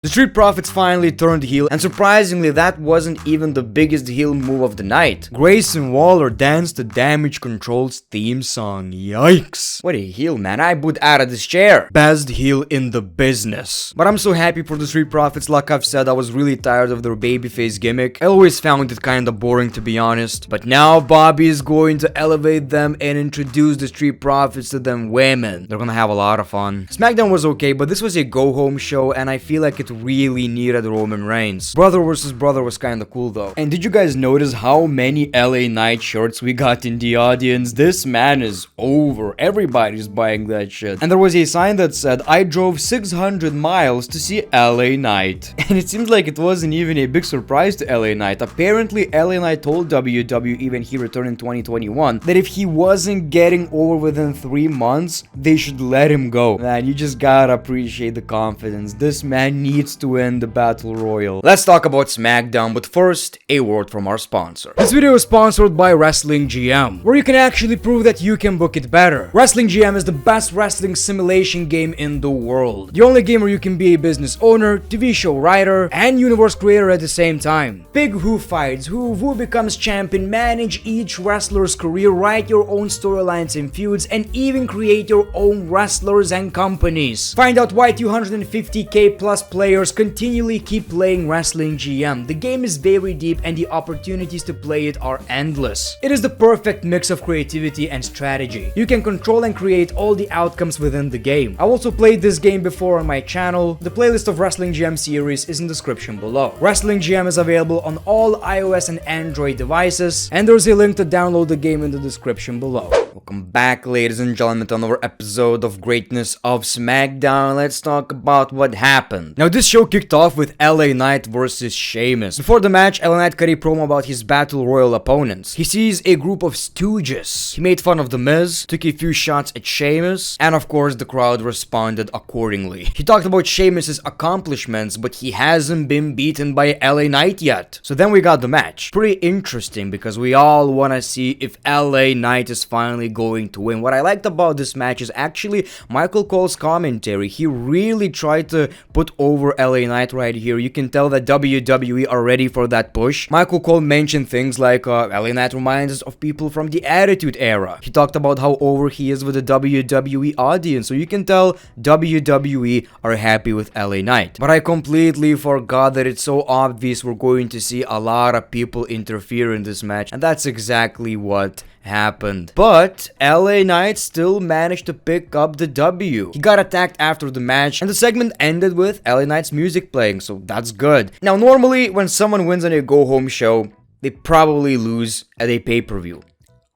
The Street Profits finally turned heel, and surprisingly that wasn't even the biggest heel move of the night. Grayson Waller danced to Damage Control's theme song. Yikes. What a heel, man. I would out of this chair. Best heel in the business. But I'm so happy for the Street Profits. Like I've said, I was really tired of their babyface gimmick. I always found it kinda boring, to be honest. But now Bobby is going to elevate them and introduce the Street Profits to them women. They're gonna have a lot of fun. SmackDown was okay, but this was a go-home show, and I feel like it really needed Roman Reigns. Brother versus brother was kinda cool though. And did you guys notice how many LA Knight shirts we got in the audience? This man is over. Everybody's buying that shit. And there was a sign that said, "I drove 600 miles to see LA Knight." And it seems like it wasn't even a big surprise to LA Knight. Apparently LA Knight told WWE when he returned in 2021 that if he wasn't getting over within 3 months, they should let him go. Man, you just gotta appreciate the confidence. This man needs to win the Battle Royal. Let's talk about SmackDown, but first, a word from our sponsor. This video is sponsored by Wrestling GM, where you can actually prove that you can book it better. Wrestling GM is the best wrestling simulation game in the world. The only game where you can be a business owner, TV show writer, and universe creator at the same time. Pick who fights who becomes champion, manage each wrestler's career, write your own storylines and feuds, and even create your own wrestlers and companies. Find out why 250k plus players continually keep playing Wrestling GM. The game is very deep and the opportunities to play it are endless. It is the perfect mix of creativity and strategy. You can control and create all the outcomes within the game. I also played this game before on my channel. The playlist of Wrestling GM series is in the description below. Wrestling GM is available on all iOS and Android devices, and there's a link to download the game in the description below. Welcome back, ladies and gentlemen, to another episode of Greatness of SmackDown. Let's talk about what happened. Now, this show kicked off with LA Knight versus Sheamus. Before the match, LA Knight cut a promo about his Battle Royal opponents. He sees a group of stooges. He made fun of The Miz, took a few shots at Sheamus, and of course the crowd responded accordingly. He talked about Sheamus's accomplishments, but he hasn't been beaten by LA Knight yet. So then we got the match. Pretty interesting because we all want to see if LA Knight is finally going to win. What I liked about this match is actually Michael Cole's commentary. He really tried to put over LA Knight right here. You can tell that WWE are ready for that push. Michael Cole mentioned things like LA Knight reminds us of people from the Attitude Era. He talked about how over he is with the WWE audience, so you can tell WWE are happy with LA Knight. But I completely forgot that it's so obvious we're going to see a lot of people interfere in this match, and that's exactly what happened. But LA Knight still managed to pick up the W. He got attacked after the match, and the segment ended with LA Knight's music playing, so that's good. Now, normally when someone wins on a go-home show, they probably lose at a pay-per-view.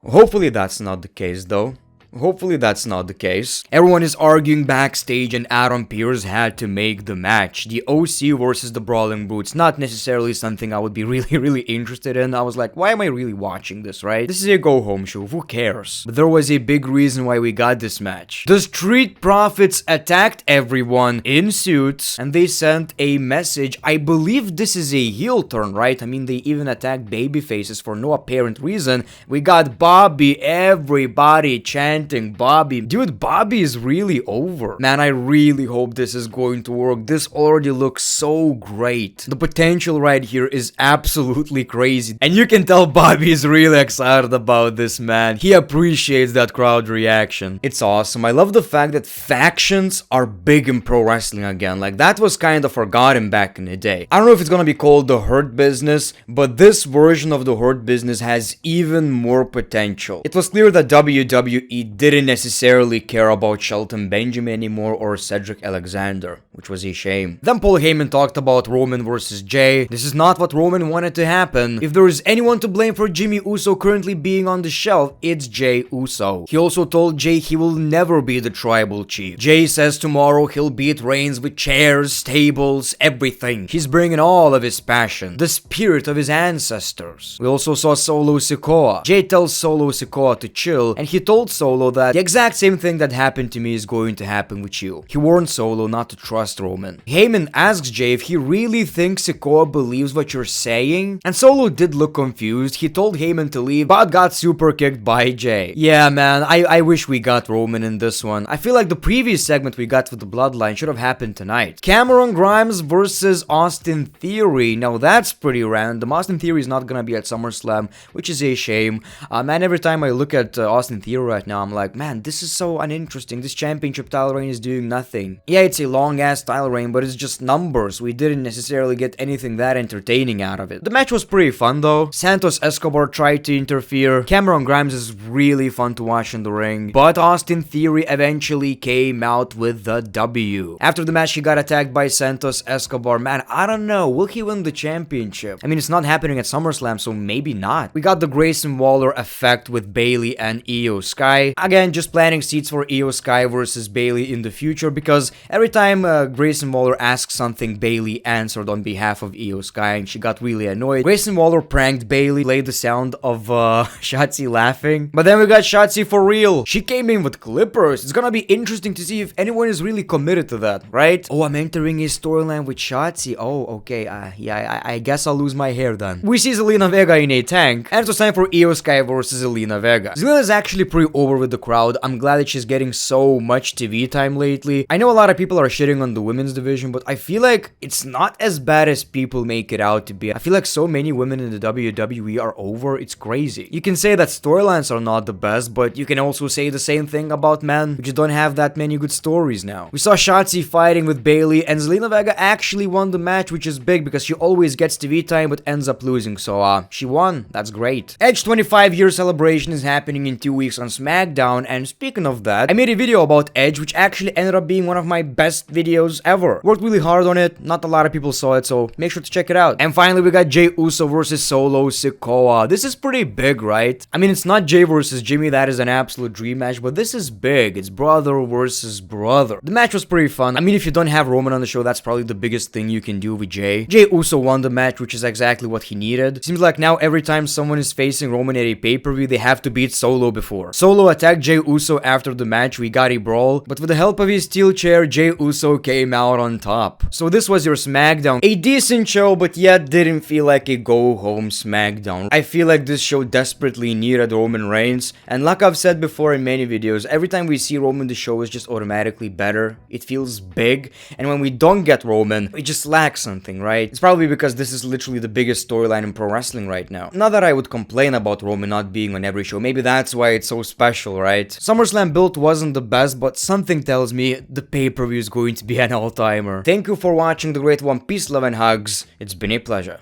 Hopefully that's not the case though. Hopefully that's not the case. Everyone is arguing backstage and Adam Pearce had to make the match. The OC versus the Brawling Brutes. Not necessarily something I would be really interested in. I was like, why am I really watching this, right? This is a go-home show. Who cares? But there was a big reason why we got this match. The Street Profits attacked everyone in suits and they sent a message. I believe this is a heel turn, right? I mean, they even attacked babyfaces for no apparent reason. We got Bobby, everybody chanting Bobby. Dude, Bobby is really over. Man, I really hope this is going to work. This already looks so great. The potential right here is absolutely crazy. And you can tell Bobby is really excited about this, man. He appreciates that crowd reaction. It's awesome. I love the fact that factions are big in pro wrestling again. Like, that was kind of forgotten back in the day. I don't know if it's gonna be called the Hurt Business, but this version of the Hurt Business has even more potential. It was clear that WWE didn't necessarily care about Shelton Benjamin anymore or Cedric Alexander, which was a shame. Then Paul Heyman talked about Roman versus Jay. This is not what Roman wanted to happen. If there is anyone to blame for Jimmy Uso currently being on the shelf, it's Jay Uso. He also told Jay he will never be the tribal chief. Jay says tomorrow he'll beat Reigns with chairs, tables, everything. He's bringing all of his passion, the spirit of his ancestors. We also saw Solo Sikoa. Jay tells Solo Sikoa to chill, and he told Solo Solo that the exact same thing that happened to me is going to happen with you. He warned Solo not to trust Roman. Heyman asks Jay if he really thinks Sikoa believes what you're saying, and Solo did look confused. He told Heyman to leave, but got super kicked by Jay. Yeah, man, I wish we got Roman in this one. I feel like the previous segment we got with the Bloodline should have happened tonight. Cameron Grimes versus Austin Theory. Now that's pretty random. Austin Theory is not gonna be at SummerSlam, which is a shame. Man, every time I look at Austin Theory right now, I'm like, man, this is so uninteresting. This championship title reign is doing nothing. Yeah, it's a long-ass title reign, but it's just numbers. We didn't necessarily get anything that entertaining out of it. The match was pretty fun though. Santos Escobar tried to interfere. Cameron Grimes is really fun to watch in the ring, but Austin Theory eventually came out with the W. After the match, he got attacked by Santos Escobar. Man, I don't know. Will he win the championship? I mean, it's not happening at SummerSlam, so maybe not. We got the Grayson Waller effect with Bayley and Io Sky. Again, just planting seeds for Io Sky versus Bayley in the future, because every time Grayson Waller asked something, Bayley answered on behalf of Io Sky, and she got really annoyed. Grayson Waller pranked Bayley, played the sound of Shotzi laughing, but then we got Shotzi for real. She came in with clippers. It's gonna be interesting to see if anyone is really committed to that, right? Oh, I'm entering a storyline with Shotzi. Oh, okay. Yeah, I guess I'll lose my hair then. We see Zelina Vega in a tank, and it was time for Io Sky versus Zelina Vega. Zelina is actually pretty over with the crowd. I'm glad that she's getting so much TV time lately. I know a lot of people are shitting on the women's division, but I feel like it's not as bad as people make it out to be. I feel like so many women in the WWE are over. It's crazy. You can say that storylines are not the best, but you can also say the same thing about men, who just don't have that many good stories now. We saw Shotzi fighting with Bayley, and Zelina Vega actually won the match, which is big because she always gets TV time but ends up losing, so she won. That's great. Edge 25-year celebration is happening in 2 weeks on SmackDown, and speaking of that, I made a video about Edge, which actually ended up being one of my best videos ever. Worked really hard on it. Not a lot of people saw it, so make sure to check it out. And finally, we got Jey Uso versus Solo Sikoa. This is pretty big, right? I mean, it's not Jey versus Jimmy. That is an absolute dream match, but this is big. It's brother versus brother. The match was pretty fun. I mean, if you don't have Roman on the show, that's probably the biggest thing you can do with Jey. Jey Uso won the match, which is exactly what he needed. Seems like now every time someone is facing Roman at a pay-per-view, they have to beat Solo before. Solo attacked Jey Uso after the match. We got a brawl, but with the help of his steel chair, Jey Uso came out on top. So this was your SmackDown. A decent show, but yet didn't feel like a go-home SmackDown. I feel like this show desperately needed Roman Reigns, and like I've said before in many videos, every time we see Roman, the show is just automatically better. It feels big, and when we don't get Roman, it just lacks something, right? It's probably because this is literally the biggest storyline in pro wrestling right now. Not that I would complain about Roman not being on every show, maybe that's why it's so special, right? SummerSlam build wasn't the best, but something tells me the pay-per-view is going to be an all-timer. Thank you for watching The Great One. Peace, love, and hugs. It's been a pleasure.